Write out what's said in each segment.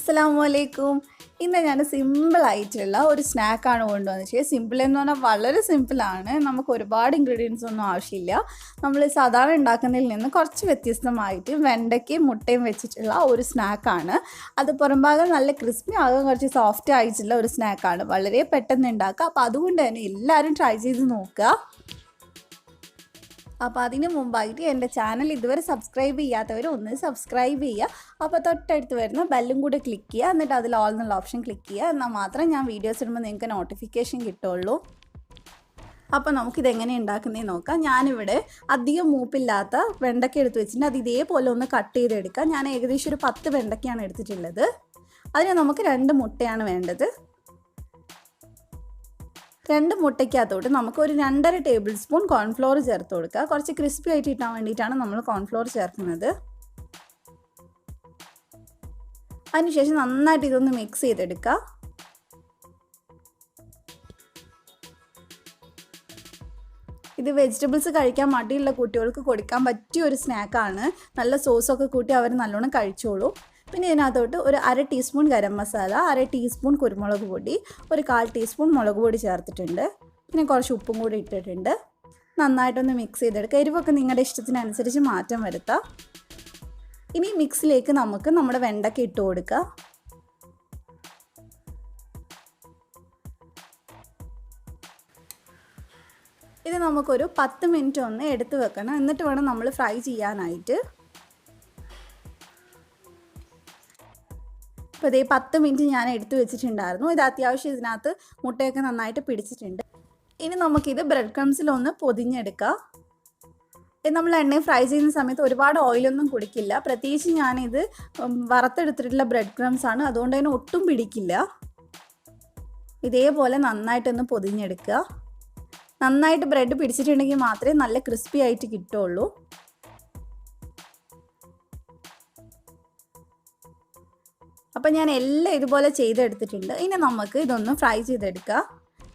അസ്സലാമലൈക്കും. ഇന്ന് ഞാൻ സിമ്പിളായിട്ടുള്ള ഒരു സ്നാക്കാണ് കൊണ്ടുവന്നത്. സിമ്പിൾ എന്ന് പറഞ്ഞാൽ വളരെ സിമ്പിളാണ്. നമുക്ക് ഒരുപാട് ഇൻഗ്രീഡിയൻസ് ഒന്നും ആവശ്യമില്ല. നമ്മൾ സാധാരണ ഉണ്ടാക്കുന്നതിൽ നിന്ന് കുറച്ച് വ്യത്യസ്തമായിട്ട് വെണ്ടയ്ക്കയും മുട്ടയും വെച്ചിട്ടുള്ള ഒരു സ്നാക്കാണ്. അത് പുറംഭാഗം നല്ല ക്രിസ്പി ആകും, കുറച്ച് സോഫ്റ്റ് ആയിട്ടുള്ള ഒരു സ്നാക്കാണ്. വളരെ പെട്ടെന്ന് ഉണ്ടാക്കുക. അപ്പോൾ അതുകൊണ്ട് തന്നെ എല്ലാവരും ട്രൈ ചെയ്ത് നോക്കുക. അപ്പോൾ അതിന് മുമ്പായിട്ട് എൻ്റെ ചാനൽ ഇതുവരെ സബ്സ്ക്രൈബ് ചെയ്യാത്തവർ ഒന്ന് സബ്സ്ക്രൈബ് ചെയ്യുക. അപ്പോൾ തൊട്ടടുത്ത് വരുന്ന ബെല്ലും കൂടെ ക്ലിക്ക് ചെയ്യുക. എന്നിട്ട് അതിൽ ഓൾ എന്നുള്ള ഓപ്ഷൻ ക്ലിക്ക് ചെയ്യുക. എന്നാൽ മാത്രമേ ഞാൻ വീഡിയോസ് ഇടുമ്പോൾ നിങ്ങൾക്ക് നോട്ടിഫിക്കേഷൻ കിട്ടുള്ളൂ. അപ്പോൾ നമുക്കിതെങ്ങനെ ഉണ്ടാക്കുന്നതെന്ന് നോക്കാം. ഞാനിവിടെ അധികം മൂപ്പില്ലാത്ത വെണ്ടയ്ക്ക എടുത്ത് വെച്ചിട്ടുണ്ട്. അത് ഇതേപോലെ ഒന്ന് കട്ട് ചെയ്തെടുക്കാം. ഞാൻ ഏകദേശം ഒരു 10 വെണ്ടയ്ക്കയാണ് എടുത്തിട്ടുള്ളത്. അതിന് നമുക്ക് 2 മുട്ടയാണ് വേണ്ടത്. 2 മുട്ടയ്ക്കകത്തോട്ട് നമുക്ക് ഒരു 2.5 ടേബിൾ സ്പൂൺ കോൺഫ്ലോർ ചേർത്ത് കൊടുക്കുക. കുറച്ച് ക്രിസ്പി ആയിട്ട് ഇട്ടാൻ വേണ്ടിയിട്ടാണ് നമ്മൾ കോൺഫ്ലോർ ചേർക്കുന്നത്. അതിനുശേഷം നന്നായിട്ട് ഇതൊന്ന് മിക്സ് ചെയ്തെടുക്കുക. ഇത് വെജിറ്റബിൾസ് കഴിക്കാൻ മടിയുള്ള കുട്ടികൾക്ക് കൊടുക്കാൻ പറ്റിയ ഒരു സ്നാക്കാണ്. നല്ല സോസൊക്കെ കൂട്ടി അവർ നല്ലോണം കഴിച്ചോളൂ. പിന്നെ ഇതിനകത്തോട്ട് ഒരു 1/2 ടീസ്പൂൺ ഗരം മസാല, 1/2 ടീസ്പൂൺ കുരുമുളക് പൊടി, ഒരു 1/4 ടീസ്പൂൺ മുളക് പൊടി ചേർത്തിട്ടുണ്ട്. പിന്നെ കുറച്ച് ഉപ്പും കൂടി ഇട്ടിട്ടുണ്ട്. നന്നായിട്ടൊന്ന് മിക്സ് ചെയ്തെടുക്കുക. എരിവൊക്കെ നിങ്ങളുടെ ഇഷ്ടത്തിനനുസരിച്ച് മാറ്റം വരുത്താം. ഇനി മിക്സിലേക്ക് നമുക്ക് നമ്മുടെ വെണ്ടയ്ക്ക ഇട്ട് കൊടുക്കുക. ഇത് നമുക്കൊരു 10 മിനിറ്റ് ഒന്ന് എടുത്ത് വെക്കണം. എന്നിട്ട് വേണം നമ്മൾ ഫ്രൈ ചെയ്യാനായിട്ട്. അപ്പോൾ ഇതേ 10 മിനിറ്റ് ഞാൻ എടുത്ത് വെച്ചിട്ടുണ്ടായിരുന്നു. ഇത് അത്യാവശ്യം ഇതിനകത്ത് മുട്ടയൊക്കെ നന്നായിട്ട് പിടിച്ചിട്ടുണ്ട്. ഇനി നമുക്കിത് ബ്രെഡ് ക്രംസിലൊന്ന് പൊതിഞ്ഞെടുക്കാം. നമ്മൾ എണ്ണയിൽ ഫ്രൈ ചെയ്യുന്ന സമയത്ത് ഒരുപാട് ഓയിലൊന്നും കുടിക്കില്ല. പ്രത്യേകിച്ച് ഞാനിത് വറുത്തെടുത്തിട്ടുള്ള ബ്രെഡ് ക്രംസ് ആണ്. അതുകൊണ്ട് തന്നെ ഒട്ടും പിടിക്കില്ല. ഇതേപോലെ നന്നായിട്ടൊന്ന് പൊതിഞ്ഞെടുക്കുക. നന്നായിട്ട് ബ്രെഡ് പിടിച്ചിട്ടുണ്ടെങ്കിൽ മാത്രമേ നല്ല ക്രിസ്പി ആയിട്ട് കിട്ടുള്ളൂ. അപ്പം ഞാൻ എല്ലാം ഇതുപോലെ ചെയ്തെടുത്തിട്ടുണ്ട്. ഇനി നമുക്ക് ഇതൊന്ന് ഫ്രൈ ചെയ്തെടുക്കാം.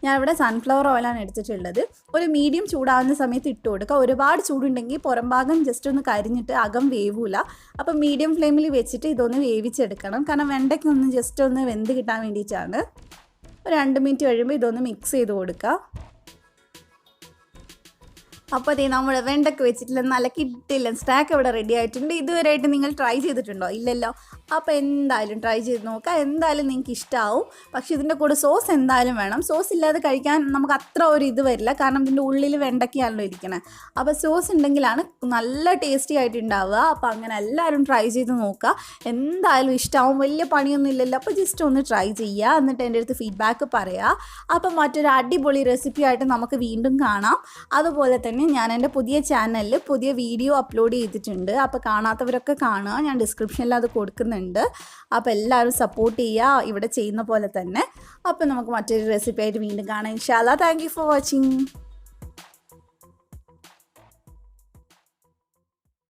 ഞാനിവിടെ സൺഫ്ലവർ ഓയിലാണ് എടുത്തിട്ടുള്ളത്. ഒരു മീഡിയം ചൂടാവുന്ന സമയത്ത് ഇട്ട് കൊടുക്കുക. ഒരുപാട് ചൂടുണ്ടെങ്കിൽ പുറം ഭാഗം ജസ്റ്റ് ഒന്ന് കരിഞ്ഞിട്ട് അകം വേവൂല. അപ്പം മീഡിയം ഫ്ലെയിമിൽ വെച്ചിട്ട് ഇതൊന്ന് വേവിച്ചെടുക്കണം. കാരണം വെണ്ടയ്ക്കൊന്ന് ജസ്റ്റ് ഒന്ന് വെന്ത് കിട്ടാൻ വേണ്ടിയിട്ടാണ്. ഒരു 2 മിനിറ്റ് കഴിയുമ്പോൾ ഇതൊന്ന് മിക്സ് ചെയ്ത് കൊടുക്കുക. അപ്പോൾ അതേ നമ്മൾ വെണ്ടയ്ക്ക വെച്ചിട്ടുള്ള നല്ല കിട്ടില്ല സ്നാക്ക് ഇവിടെ റെഡി ആയിട്ടുണ്ട്. ഇതുവരെയായിട്ട് നിങ്ങൾ ട്രൈ ചെയ്തിട്ടുണ്ടോ? ഇല്ലല്ലോ. അപ്പോൾ എന്തായാലും ട്രൈ ചെയ്ത് നോക്കുക. എന്തായാലും നിങ്ങൾക്ക് ഇഷ്ടമാവും. പക്ഷേ ഇതിൻ്റെ കൂടെ സോസ് എന്തായാലും വേണം. സോസ് ഇല്ലാതെ കഴിക്കാൻ നമുക്ക് അത്ര ഒരു ഇത് വരില്ല. കാരണം ഇതിൻ്റെ ഉള്ളിൽ വെണ്ടയ്ക്കയാണല്ലോ ഇരിക്കണേ. അപ്പോൾ സോസ് ഉണ്ടെങ്കിലാണ് നല്ല ടേസ്റ്റി ആയിട്ട് ഉണ്ടാവുക. അപ്പോൾ അങ്ങനെ എല്ലാവരും ട്രൈ ചെയ്ത് നോക്കുക. എന്തായാലും ഇഷ്ടമാവും. വലിയ പണിയൊന്നും ഇല്ലല്ലോ. അപ്പോൾ ജസ്റ്റ് ഒന്ന് ട്രൈ ചെയ്യുക. എന്നിട്ട് എൻ്റെ അടുത്ത് ഫീഡ്ബാക്ക് പറയുക. അപ്പോൾ മറ്റൊരു അടിപൊളി റെസിപ്പി ആയിട്ട് നമുക്ക് വീണ്ടും കാണാം. അതുപോലെ തന്നെ ഞാൻ എൻ്റെ പുതിയ ചാനലിൽ പുതിയ വീഡിയോ അപ്ലോഡ് ചെയ്തിട്ടുണ്ട്. അപ്പോൾ കാണാത്തവരൊക്കെ കാണുക. ഞാൻ ഡിസ്ക്രിപ്ഷനിൽ അത് കൊടുക്കുന്നുണ്ട്. അപ്പോൾ എല്ലാവരും സപ്പോർട്ട് ചെയ്യുക ഇവിടെ ചെയ്യുന്ന പോലെ തന്നെ. അപ്പോൾ നമുക്ക് മറ്റൊരു റെസിപ്പി ആയിട്ട് വീണ്ടും കാണാം. ഇൻഷാ അല്ലാഹ്. Thank you for watching.